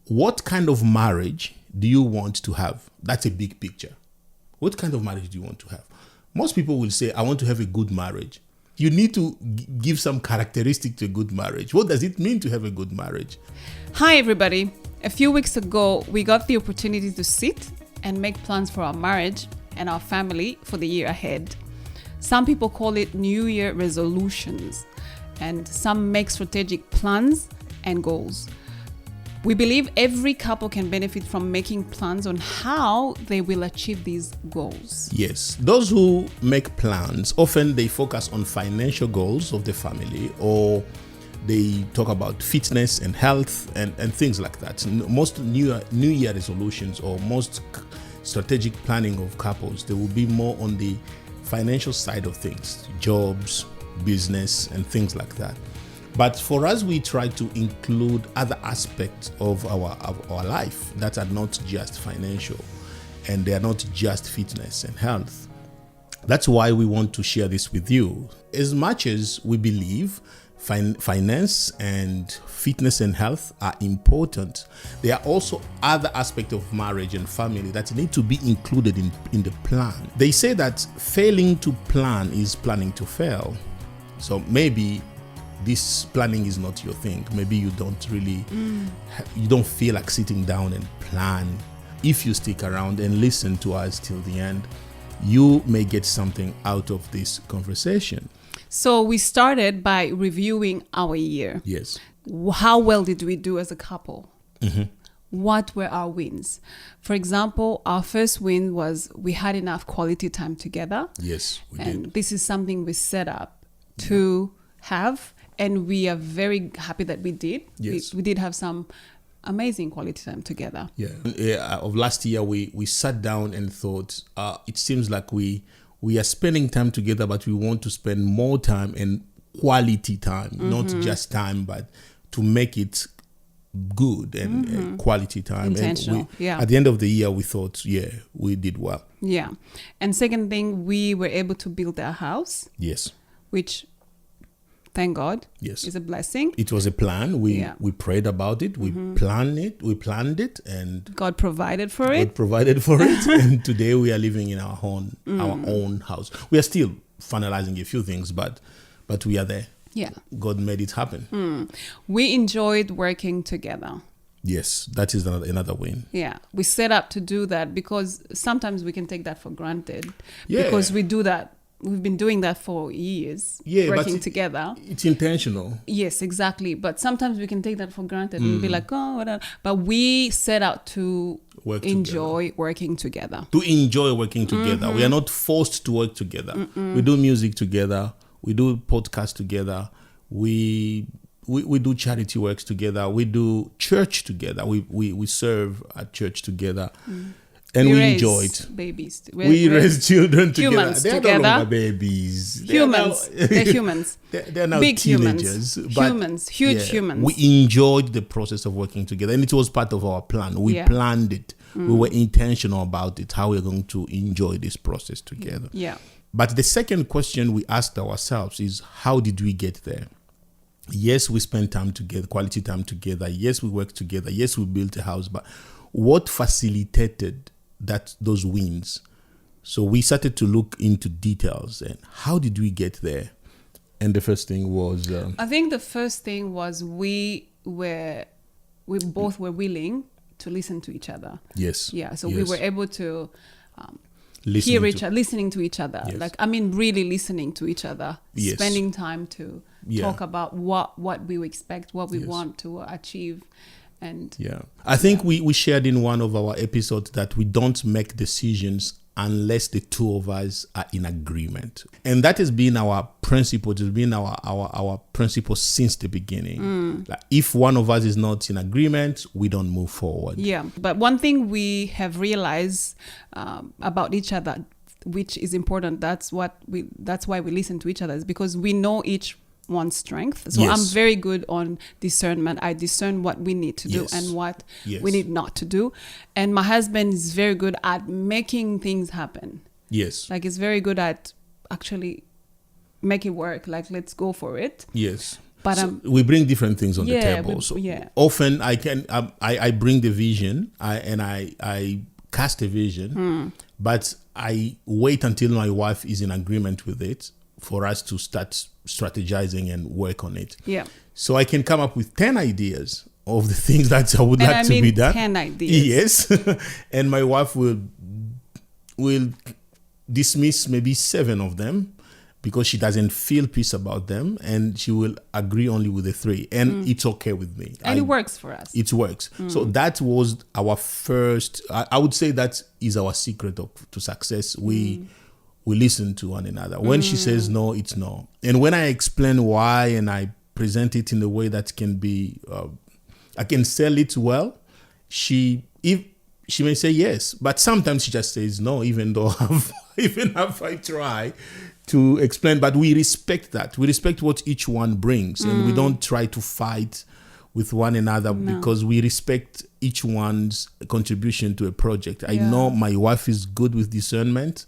what kind of marriage do you want to have? That's a big picture. What kind of marriage do you want to have? Most people will say, I want to have a good marriage. You need to give some characteristic to a good marriage. What does it mean to have a good marriage? Hi, everybody. A few weeks ago, we got the opportunity to sit and make plans for our marriage and our family for the year ahead. Some people call it New Year resolutions, and some make strategic plans and goals. We believe every couple can benefit from making plans on how they will achieve these goals. Yes, those who make plans, often they focus on financial goals of the family, or they talk about fitness and health and things like that. Most New Year resolutions or most strategic planning of couples, they will be more on the financial side of things, jobs, business, and things like that. But for us, we try to include other aspects of our life that are not just financial, and they are not just fitness and health. That's why we want to share this with you. As much as we believe finance and fitness and health are important, there are also other aspects of marriage and family that need to be included in the plan. They say that failing to plan is planning to fail. So maybe this planning is not your thing. Maybe you don't feel like sitting down and plan. If you stick around and listen to us till the end, you may get something out of this conversation. So we started by reviewing our year. Yes. How well did we do as a couple? Mm-hmm. What were our wins? For example, our first win was we had enough quality time together. Yes, we and did. This is something we set up to have, and we are very happy that we did. Yes. We did have some amazing quality time together. Of last year, we sat down and thought, it seems like we are spending time together, but we want to spend more time and quality time, not just time, but to make it good and quality time. Intentional, and at the end of the year, we thought, we did well. Yeah. And second thing, we were able to build our house. Yes. Which, thank God, is a blessing. It was a plan. We prayed about it. We planned it, and God provided for it. And today we are living in our own house. We are still finalizing a few things, but we are there. Yeah. God made it happen. We enjoyed working together. Yes, that is another win. Yeah, we set up to do that because sometimes we can take that for granted. Yeah. Because we do that. We've been doing that for years, working together. It's intentional. Yes, exactly. But sometimes we can take that for granted and be like, oh, whatever. But we set out to enjoy working together. To enjoy working together. We are not forced to work together. We do music together. We do podcasts together. We do charity works together. We do church together. We serve at church together. And we enjoy it. Babies. We raise children together. Humans They're together. no longer babies. Humans. They're humans. They're now big teenagers. Humans. Huge humans. We enjoyed the process of working together, and it was part of our plan. We planned it. We were intentional about it, how we're going to enjoy this process together. Yeah. But the second question we asked ourselves is, how did we get there? Yes, we spent time together, quality time together. Yes, we worked together. Yes, we built a house. But what facilitated those wins? So we started to look into details and how did we get there? And the first thing was I think the first thing was we both were willing to listen to each other. Yes. Yeah. So we were able to listening to each other. Yes. Really listening to each other. Yes. Spending time to talk about what we expect, what we want to achieve. And I think we shared in one of our episodes that we don't make decisions unless the two of us are in agreement. And that has been our principle. It has been our principle since the beginning. Like if one of us is not in agreement, we don't move forward. Yeah. But one thing we have realized about each other, which is important, that's why we listen to each other, is because we know each one's strength. So I'm very good on discernment. I discern what we need to do and what we need not to do. And my husband is very good at making things happen. Yes. Like he's very good at actually make it work. Like, let's go for it. Yes. But So we bring different things on the Yeah, table. we- So yeah. often I bring the vision, I cast a vision, but I wait until my wife is in agreement with it for us to start strategizing and work on it. Yeah. So I can come up with 10 ideas of the things that I would And like I to mean be done. 10 ideas. Yes. And my wife will dismiss maybe 7 of them because she doesn't feel peace about them, and she will agree only with the 3, and it's okay with me. And it works for us. It works. So that was our first, I would say that is our secret to success. We listen to one another. When she says no, it's no. And when I explain why and I present it in a way that can be, I can sell it well, she may say yes, but sometimes she just says no, even though even if I try to explain. But we respect that. We respect what each one brings, and we don't try to fight with one another because we respect each one's contribution to a project. I know my wife is good with discernment.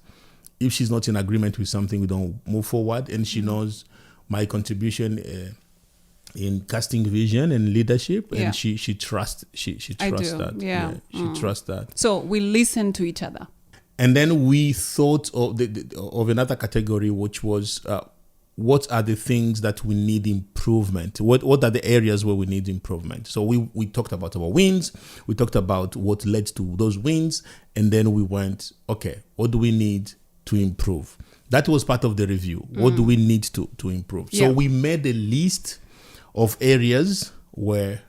If she's not in agreement with something, we don't move forward, and she knows my contribution in casting vision and leadership, and she trusts she trusts that. Yeah. She trusts that. So we listen to each other. And then we thought of another category, which was what are the things that we need improvement? What are the areas where we need improvement? So we talked about our wins. We talked about what led to those wins. And then we went, okay, what do we need to improve? That was part of the review. What do we need to improve? So we made a list of areas where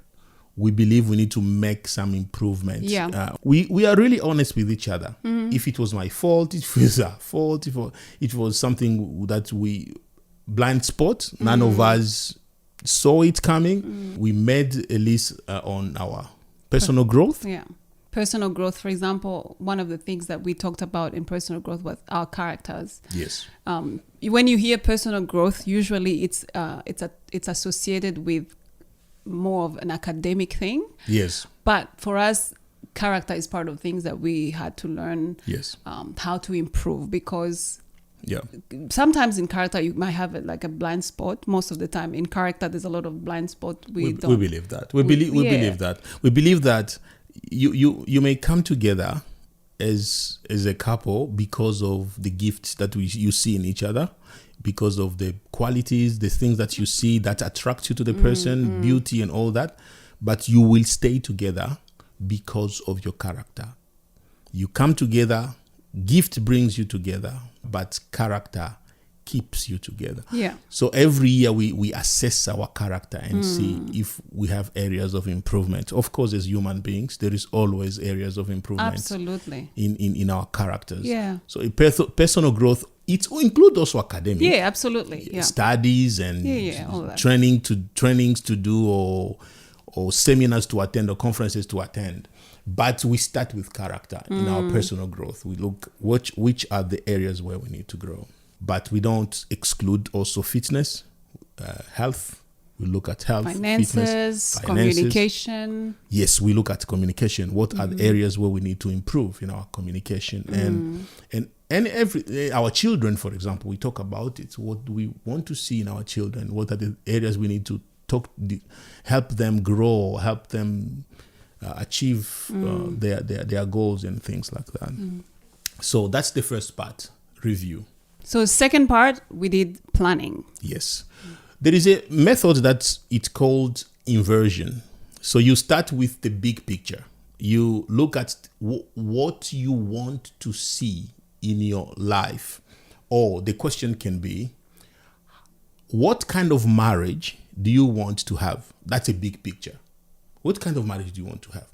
we believe we need to make some improvements. Yeah. We are really honest with each other. If it was my fault, if it was our fault, if it was something that we blind spot, none of us saw it coming. We made a list on our personal growth. Yeah. Personal growth, for example, one of the things that we talked about in personal growth was our characters. Yes. When you hear personal growth, usually it's associated with more of an academic thing. Yes. But for us, character is part of things that we had to learn how to improve, because sometimes in character you might have like a blind spot. Most of the time in character there's a lot of blind spot. We believe that. We believe that. We believe that you may come together as a couple because of the gifts that you see in each other, because of the qualities, the things that you see that attract you to the person, beauty and all that. But you will stay together because of your character. You come together, gift brings you together, but character keeps you together. Yeah. So every year we assess our character and see if we have areas of improvement. Of course, as human beings, there is always areas of improvement. Absolutely. In our characters. Yeah. So personal growth, it includes also academic. Yeah, absolutely. Yeah. Studies and all that. trainings to do or seminars to attend or conferences to attend. But we start with character in our personal growth. We look which are the areas where we need to grow. But we don't exclude also fitness, health. We look at health, finances, communication. Yes, we look at communication. What are the areas where we need to improve in our communication? And our children, for example, we talk about it. What do we want to see in our children? What are the areas we need to help them grow, help them achieve their goals and things like that. So that's the first part, review. So second part, we did planning. Yes. There is a method that it's called inversion. So you start with the big picture. You look at what you want to see in your life. Or the question can be, what kind of marriage do you want to have? That's a big picture. What kind of marriage do you want to have?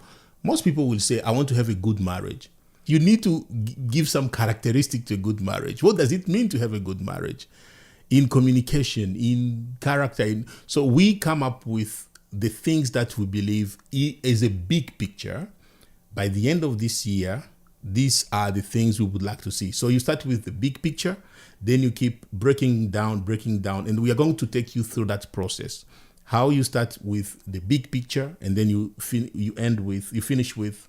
Most people will say, I want to have a good marriage. You need to give some characteristic to a good marriage. What does it mean to have a good marriage? In communication, in character. So we come up with the things that we believe is a big picture. By the end of this year, these are the things we would like to see. So you start with the big picture, then you keep breaking down, and we are going to take you through that process. How you start with the big picture, and then you finish with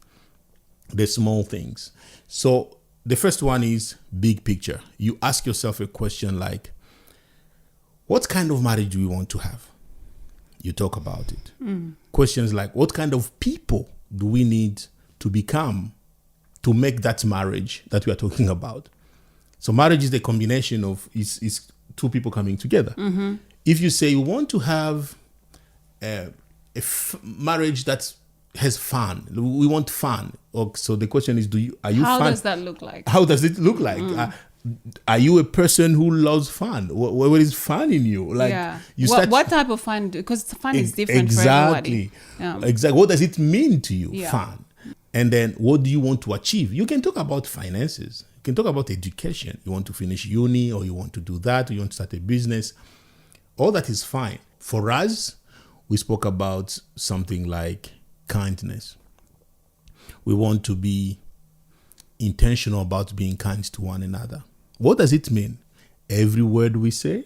the small things. So the first one is big picture. You ask yourself a question like, what kind of marriage do we want to have? You talk about it. Questions like, what kind of people do we need to become to make that marriage that we are talking about? So marriage is the combination of is two people coming together. If you say you want to have a marriage that has fun, we want fun. So the question is, are you How fun? does that look like? How does it look like? Are you a person who loves fun? What is fun in you? Like what type of fun? Because fun is different for everybody. Exactly. What does it mean to you? Yeah. Fun. And then what do you want to achieve? You can talk about finances. You can talk about education. You want to finish uni, or you want to do that, or you want to start a business. All that is fine. For us, we spoke about something like kindness. We want to be intentional about being kind to one another. What does it mean? Every word we say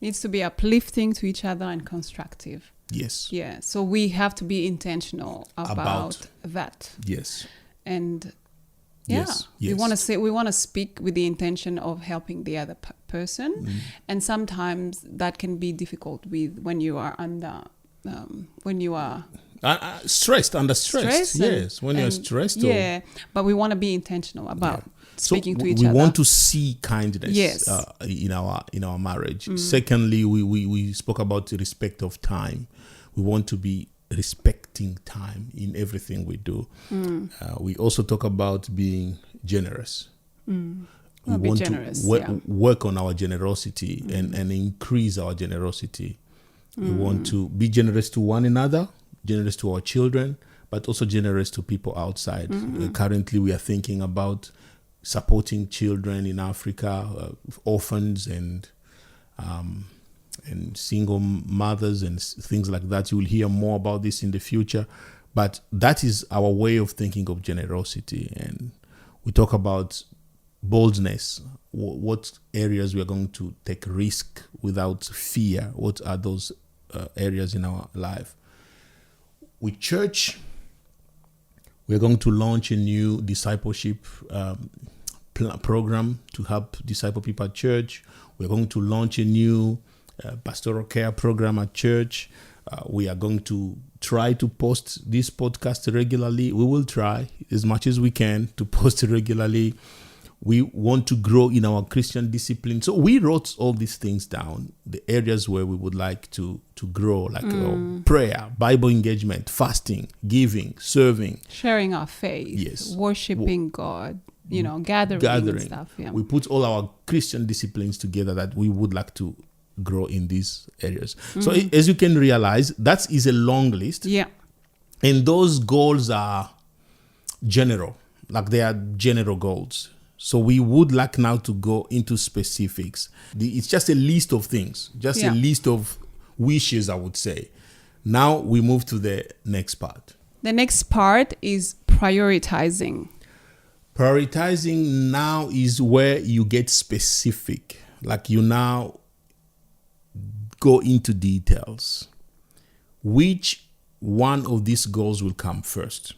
needs to be uplifting to each other and constructive. Yes. Yeah. So we have to be intentional about that. Yes. And Yes. we want to speak with the intention of helping the other person, and sometimes that can be difficult when you are under stressed, under stress. Yes, when you're stressed. Yeah, but we want to be intentional about speaking to each other. We want to see kindness in our marriage. Secondly, we spoke about the respect of time. We want to be respecting time in everything we do. We also talk about being generous. We want to work on our generosity and increase our generosity. We want to be generous to one another, generous to our children, but also generous to people outside. Currently, we are thinking about supporting children in Africa, orphans and single mothers and things like that. You will hear more about this in the future. But that is our way of thinking of generosity. And we talk about boldness. What areas we are going to take risk without fear? What are those areas in our life? With church, we're going to launch a new discipleship program to help disciple people at church. We're going to launch a new pastoral care program at church. We are going to try to post this podcast regularly. We will try as much as we can to post regularly. We want to grow in our Christian discipline. So we wrote all these things down, the areas where we would like to grow, like prayer, Bible engagement, fasting, giving, serving. Sharing our faith, worshiping God, gathering and stuff. Yeah. We put all our Christian disciplines together that we would like to grow in these areas. So as you can realize, that is a long list. Yeah. And those goals are general, like they are general goals. So we would like now to go into specifics. It's just a list of things, a list of wishes, I would say. Now we move to the next part. The next part is prioritizing. Prioritizing now is where you get specific. Like you now go into details. Which one of these goals will come first?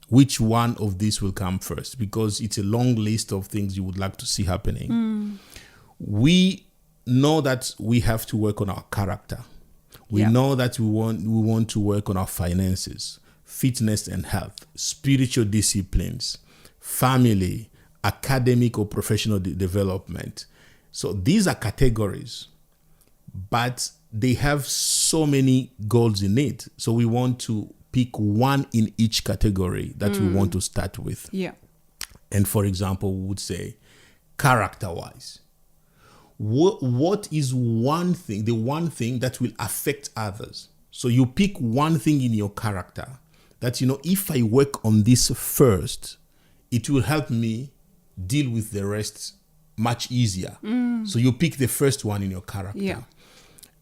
Which one of these will come first? Because it's a long list of things you would like to see happening. We know that we have to work on our character. We know that we want to work on our finances, fitness and health, spiritual disciplines, family, academic or professional development. So these are categories, but they have so many goals in it. So we want to pick one in each category that we want to start with. Yeah. And for example, we would say character-wise, what is one thing, the one thing that will affect others? So you pick one thing in your character that, if I work on this first, it will help me deal with the rest much easier. So you pick the first one in your character. Yeah.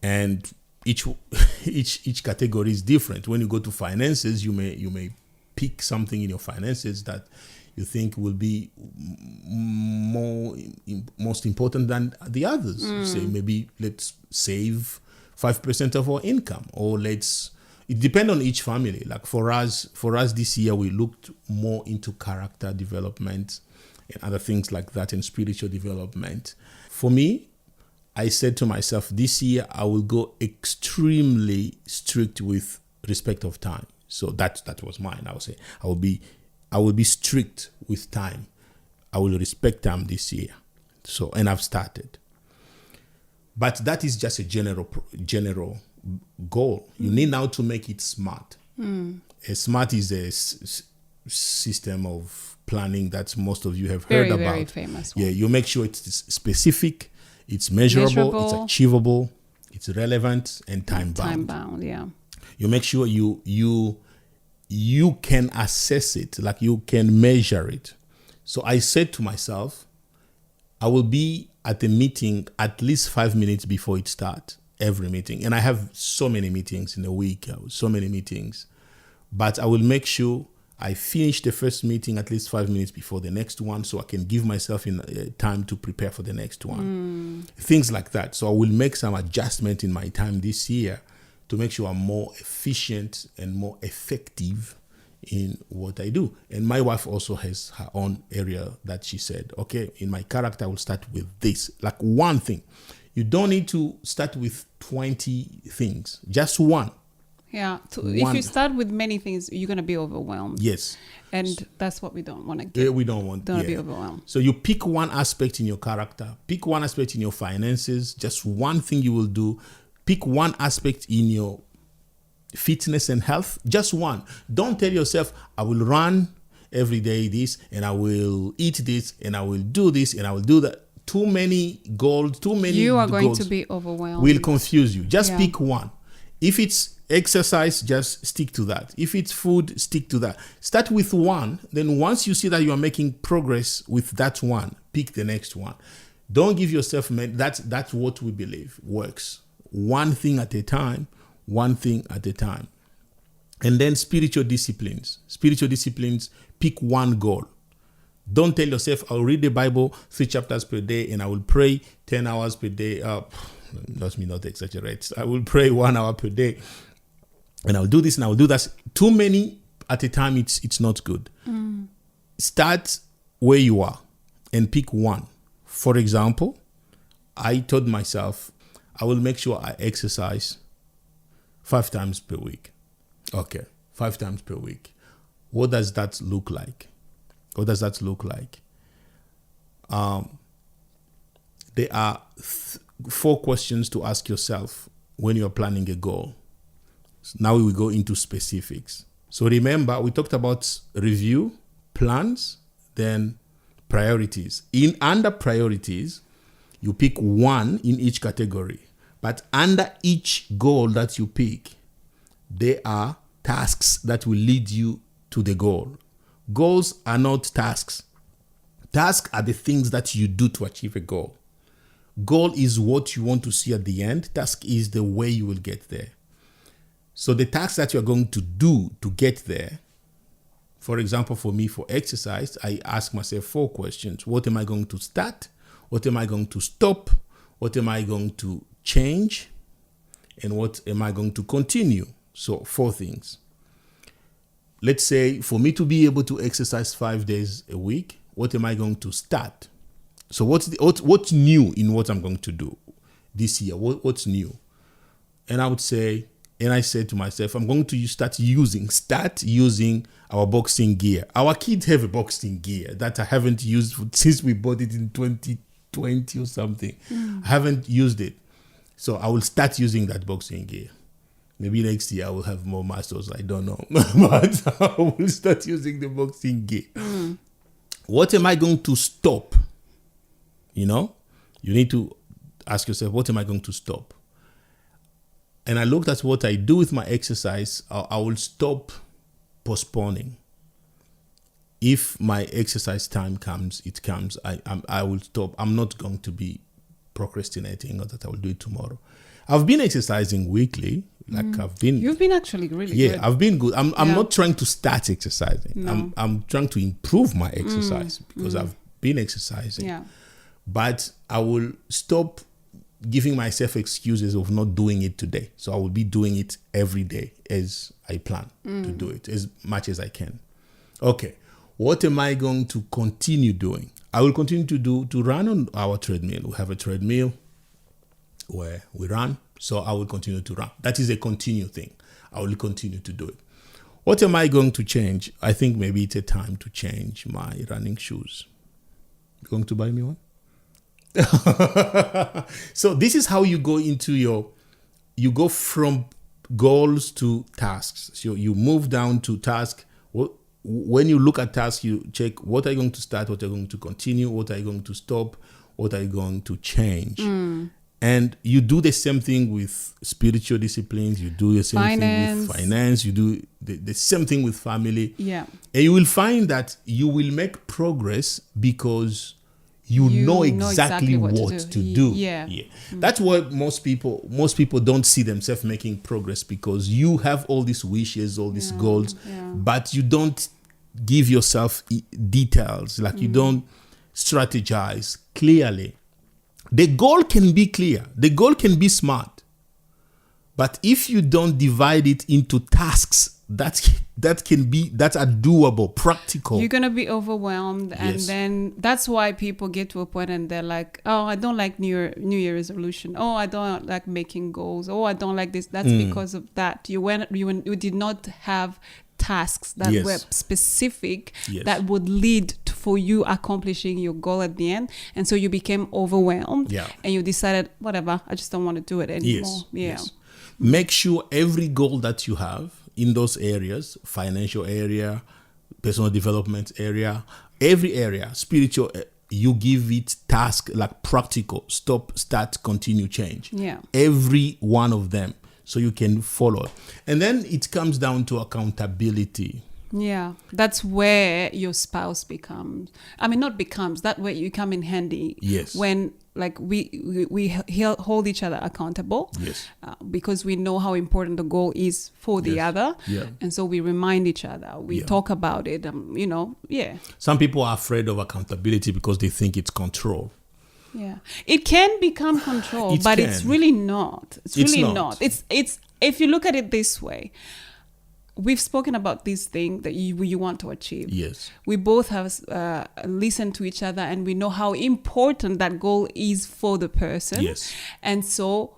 And each category is different. When you go to finances, you may pick something in your finances that you think will be most important than the others. You say maybe let's save 5% of our income, or it depends on each family. Like for us this year, we looked more into character development and other things like that, and spiritual development. For me, I said to myself, this year I will go extremely strict with respect of time. So that was mine. I would say I will be strict with time. I will respect time this year. So, and I've started. But that is just a general goal. You need now to make it SMART. SMART is a system of planning that most of you have heard about. Very famous one. Yeah, you make sure it's specific, it's measurable, it's achievable, it's relevant, and time bound. Time bound, yeah. You make sure you can assess it, like you can measure it. So I said to myself, I will be at a meeting at least 5 minutes before it starts, every meeting. And I have so many meetings in a week, so many meetings. But I will make sure I finish the first meeting at least 5 minutes before the next one, so I can give myself time to prepare for the next one. Things like that. So I will make some adjustment in my time this year to make sure I'm more efficient and more effective in what I do. And my wife also has her own area that she said, okay, in my character, I will start with this. Like one thing. You don't need to start with 20 things, just one. Yeah. If you start with many things, you're going to be overwhelmed. Yes. And that's what we don't want to get. We don't want to be overwhelmed. So you pick one aspect in your character, pick one aspect in your finances, just one thing you will do. Pick one aspect in your fitness and health, just one. Don't tell yourself, I will run every day this, and I will eat this, and I will do this, and I will do that. Too many goals, you are going to be overwhelmed. Will confuse you. Just pick one. If it's exercise, just stick to that. If it's food, stick to that. Start with one. Then once you see that you are making progress with that one, pick the next one. Don't give yourself, that's what we believe works. One thing at a time, one thing at a time. And then spiritual disciplines. Pick one goal. Don't tell yourself, I'll read the Bible 3 chapters per day and I will pray 10 hours per day. Let me not exaggerate. I will pray 1 hour per day and I'll do this and I'll do that. Too many at a time, it's not good. Start where you are and pick one. For example, I told myself, I will make sure I exercise 5 times per week. Okay, 5 times per week. What does that look like? There are 4 questions to ask yourself when you're planning a goal. So now we will go into specifics. So remember, we talked about review, plans, then priorities. Under priorities, you pick one in each category. But under each goal that you pick, there are tasks that will lead you to the goal. Goals are not tasks. Tasks are the things that you do to achieve a goal. Goal is what you want to see at the end. Task is the way you will get there. So the tasks that you're going to do to get there, for example, for me, for exercise, I ask myself 4 questions. What am I going to start? What am I going to stop? What am I going to change? And what am I going to continue? So 4 things. Let's say for me to be able to exercise 5 days a week, what am I going to start? So what's new in what I'm going to do this year? What's new? And I said to myself, I'm going to start using our boxing gear. Our kids have a boxing gear that I haven't used since we bought it in 2020 or something. I haven't used it. So I will start using that boxing gear. Maybe next year I will have more masters. I don't know. But I will start using the boxing gear. What am I going to stop? You need to ask yourself, what am I going to stop? And I looked at what I do with my exercise. I will stop postponing. If my exercise time comes, it comes. I will stop. I'm not going to be procrastinating or that I will do it tomorrow. I've been exercising weekly. You've been actually really good. Yeah, I've been good. I'm not trying to start exercising. No. I'm trying to improve my exercise because I've been exercising. Yeah. But I will stop giving myself excuses of not doing it today. So I will be doing it every day as I plan to do it as much as I can. Okay. What am I going to continue doing? I will continue to run on our treadmill. We have a treadmill. where we run. So I will continue to run. That is a continued thing. I will continue to do it. What am I going to change? I think maybe it's a time to change my running shoes. You going to buy me one? So this is how you go into you go from goals to tasks. So you move down to task. When you look at tasks, you check what are you going to start, what are you going to continue, what are you going to stop, what are you going to change. And you do the same thing with spiritual disciplines. You do the same thing with finance. You do the same thing with family. Yeah. And you will find that you will make progress because you know exactly what to do. Yeah. That's why most people don't see themselves making progress, because you have all these wishes, all these goals, but you don't give yourself details. Like you don't strategize clearly. The goal can be clear. The goal can be smart. But if you don't divide it into tasks that are doable, practical, you're gonna be overwhelmed. And then that's why people get to a point and they're like, oh, I don't like New Year resolution. Oh, I don't like making goals. Oh, I don't like this. That's because of that. You did not have tasks that were specific that would lead for you accomplishing your goal at the end, and so you became overwhelmed and you decided, whatever, I just don't want to do it anymore. Make sure every goal that you have in those areas, financial area, personal development area, every area, spiritual, you give it task, like practical, stop, start, continue, change. Every one of them, so you can follow. And then it comes down to accountability. Yeah, that's where your spouse becomes. That way you come in handy. Yes. When we hold each other accountable. Yes. Because we know how important the goal is for the other. Yeah. And so we remind each other. We talk about it. Some people are afraid of accountability because they think it's control. Yeah, it can become control, but it's really not. It's really not. It's if you look at it this way. We've spoken about this thing that you want to achieve. Yes. We both have listened to each other, and we know how important that goal is for the person. Yes. And so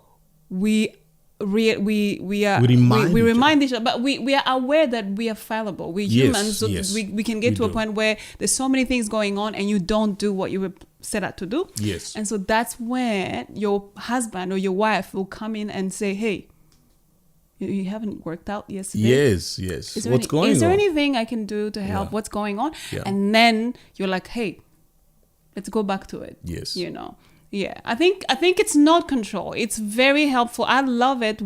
we remind each other, but we are aware that we are fallible. We're humans, so we can get to a point where there's so many things going on, and you don't do what you were set out to do. Yes. And so that's when your husband or your wife will come in and say, "Hey, you haven't worked out yesterday." Yes. What's going on? Is there anything I can do to help? What's going on? Yeah. And then you're like, hey, let's go back to it. Yes. Yeah. I think it's not control. It's very helpful. I love it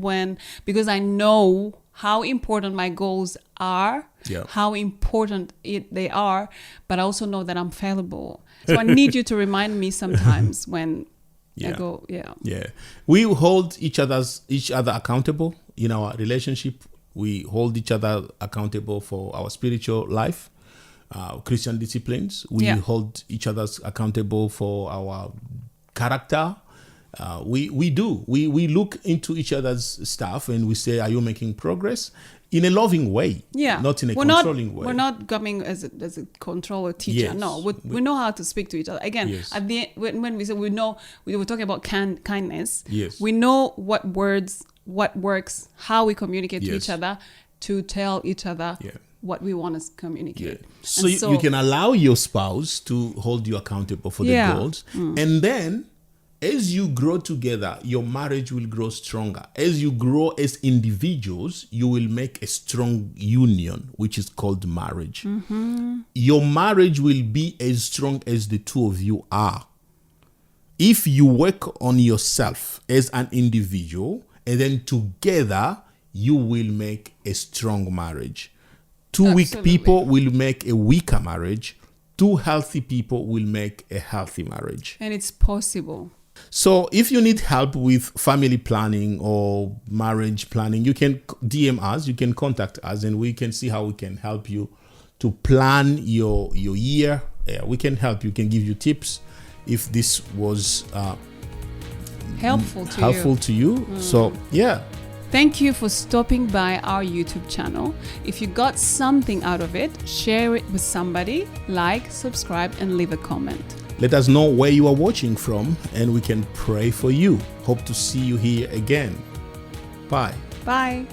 because I know how important my goals are, how important they are, but I also know that I'm fallible. So I need you to remind me sometimes when I go, We hold each other accountable in our relationship. We hold each other accountable for our spiritual life, Christian disciplines. We hold each other accountable for our character. We look into each other's stuff and we say, are you making progress? In a loving way, not in a controlling way. We're not coming as a controller teacher. Yes. No, we know how to speak to each other. Again, at the end, when we say we know, we were talking about kindness. Yes. We know what words, what works, how we communicate to each other, to tell each other what we want to communicate. So you can allow your spouse to hold you accountable for the goals, and then as you grow together, your marriage will grow stronger. As you grow as individuals, you will make a strong union, which is called marriage. Mm-hmm. Your marriage will be as strong as the two of you are. If you work on yourself as an individual, and then together, you will make a strong marriage. Two weak people will make a weaker marriage. Two healthy people will make a healthy marriage. And it's possible. So if you need help with family planning or marriage planning, you can DM us, you can contact us, and we can see how we can help you to plan your year. We can help you, can give you tips if this was helpful to you. So, Thank you for stopping by our YouTube channel. If you got something out of it, share it with somebody, like, subscribe, and leave a comment. Let us know where you are watching from and we can pray for you. Hope to see you here again. Bye. Bye.